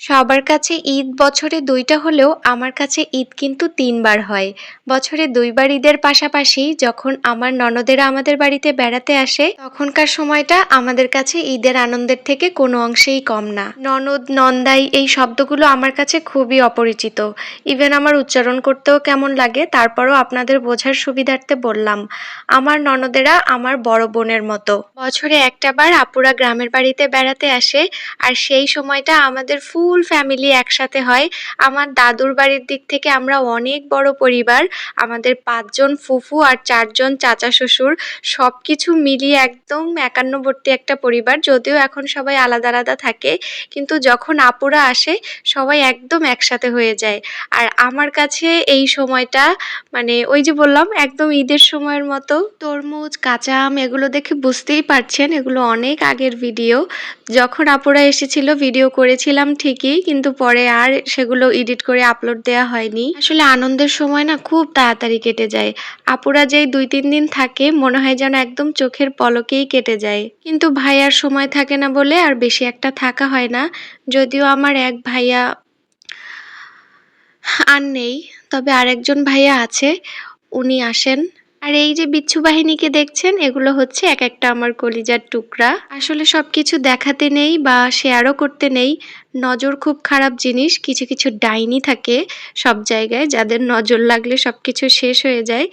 সবার কাছে ঈদ বছরে ২ টা হলেও আমার কাছে ঈদ কিন্তু ৩ বার হয়। বছরে ২ বার ঈদের পাশাপাশি যখন আমার ননদেরা আমাদের বাড়িতে বেড়াতে আসে, তখনকার সময়টা আমাদের কাছে ঈদের আনন্দের থেকে কোনো অংশেই কম না। ননদ, নন্দাই এই শব্দগুলো আমার কাছে খুবই অপরিচিত। ইভেন আমার উচ্চারণ করতেও কেমন লাগে, তারপরও আপনাদের বোঝার সুবিধার্থে বললাম। আমার ননদেরা আমার বড় বোনের মতো। বছরে একটা বার আপুরা গ্রামের বাড়িতে বেড়াতে আসে, আর সেই সময়টা আমাদের ফুল ফ্যামিলি একসাথে হয়। আমার দাদুর বাড়ির দিক থেকে আমরা অনেক বড় পরিবার। আমাদের ৫ জন ফুফু আর ৪ জন চাচা শ্বশুর, সবকিছু মিলিয়ে একদম একান্নবর্তী একটা পরিবার। যদিও এখন সবাই আলাদা আলাদা থাকে, কিন্তু যখন আপুরা আসে সবাই একদম একসাথে হয়ে যায়। আর আমার কাছে এই সময়টা মানে ওই যে বললাম একদম ঈদের সময়ের মতো। তরমুজ, কাঁচা আম এগুলো দেখে বুঝতেই পারছেন এগুলো অনেক আগের ভিডিও। যখন আপুরা এসেছিল ভিডিও করেছিলাম ঠিকই, কিন্তু পরে আর সেগুলো এডিট করে আপলোড দেওয়া হয়নি। আসলে আনন্দের সময় না খুব তাড়াতাড়ি কেটে যায়। আপুরা যেই ২-৩ দিন থাকে মনে হয় যেন একদম চোখের পলকেই কেটে যায়। কিন্তু ভাইয়ার সময় থাকে না বলে আর বেশি একটা থাকা হয় না। যদিও আমার এক ভাইয়া আর নেই, তবে আরেকজন ভাইয়া আছে, উনি আসেন। আর এই যে বিচ্ছু বাহিনীকে দেখছেন এগুলো হচ্ছে এক একটা আমার কলিজার টুকরা। আসলে সবকিছু দেখাতে নেই বা শেয়ারও করতে নেই। নজর খুব খারাপ জিনিস। কিছু কিছু ডাইনি থাকে সব জায়গায়, যাদের নজর লাগলে সবকিছু শেষ হয়ে যায়।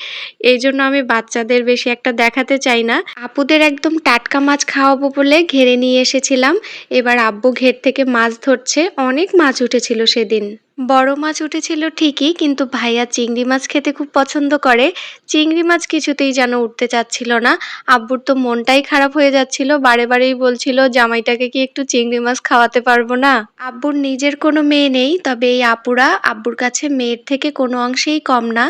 এই জন্য আমি বাচ্চাদের বেশি একটা দেখাতে চাই না। আপুদের একদম টাটকা মাছ খাওয়াবো বলে ঘেরে নিয়ে এসেছিলাম। এবার আব্বু ঘের থেকে মাছ ধরছে। অনেক মাছ উঠেছিল সেদিন। বড় মাছ উঠেছিল ঠিকই, কিন্তু ভাইয়া চিংড়ি মাছ খেতে খুব পছন্দ করে। চিংড়ি মাছ কিছুতেই যেন উঠতে চাচ্ছিল না। আব্বুর তো মনটাই খারাপ হয়ে যাচ্ছিল, বারে বারেই বলছিল জামাইটাকে কি একটু চিংড়ি মাছ খাওয়াতে পারবো না। আব্বুর নিজের কোনো মেয়ে নেই, তবে এই আপুরা আব্বুর কাছে মেয়ের থেকে কোনো অংশেই কম না।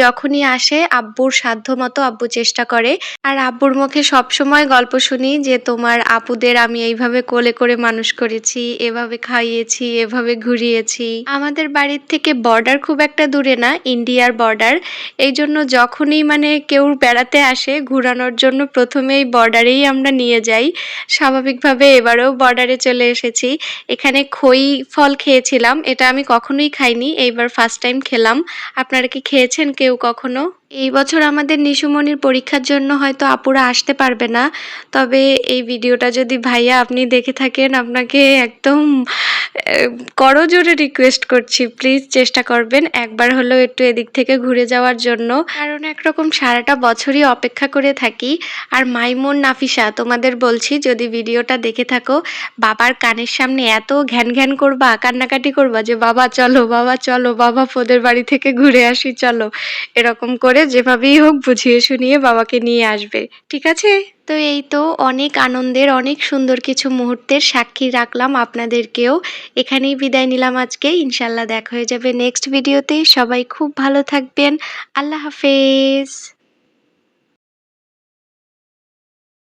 যখনই আসে আব্বুর সাধ্যমতো আব্বু চেষ্টা করে। আর আব্বুর মুখে সবসময় গল্প শুনি যে তোমার আপুদের আমি এইভাবে কোলে করে মানুষ করেছি, এভাবে খাইয়েছি, এভাবে ঘুরিয়েছি। আমাদের বাড়ির থেকে বর্ডার খুব একটা দূরে না, ইন্ডিয়ার বর্ডার। এই জন্য যখনই মানে কেউ বেড়াতে আসে ঘুরানোর জন্য প্রথমেই বর্ডারেই আমরা নিয়ে যাই। স্বাভাবিকভাবে এবারেও বর্ডারে চলে এসেছি। এখানে খই ফল খেয়েছিলাম, এটা আমি কখনোই খাইনি, এইবার ফার্স্ট টাইম খেলাম। আপনারা কি খেয়েছেন কেউ কখনো? এই বছর আমাদের নিশুমনির পরীক্ষার জন্য হয়তো আপুরা আসতে পারবে না, তবে এই ভিডিওটা যদি ভাইয়া আপনি দেখে থাকেন আপনাকে একদম করজোড়ে রিকোয়েস্ট করছি, প্লিজ চেষ্টা করবেন একবার হলেও একটু এদিক থেকে ঘুরে যাওয়ার জন্য। কারণ একরকম সারাটা বছরই অপেক্ষা করে থাকি। আর মাইমুন, নাফিসা তোমাদের বলছি যদি ভিডিওটা দেখে থাকো, বাবার কানের সামনে এত ঘ্যান ঘ্যান করবা, কান্নাকাটি করবা যে বাবা চলো, বাবা চলো, বাবা ফোদের বাড়ি থেকে ঘুরে আসি চলো, এরকম করে যেভাবেই হোক বুঝিয়ে শুনিয়ে বাবাকে নিয়ে আসবে, ঠিক আছে? তো এই তো অনেক আনন্দের, অনেক সুন্দর কিছু মুহূর্তের সাক্ষী রাখলাম আপনাদেরকেও। এখানেই বিদায় নিলাম আজকে। ইনশাল্লাহ দেখা হয়ে যাবে নেক্সট ভিডিওতে। সবাই খুব ভালো থাকবেন। আল্লাহ হাফেজ।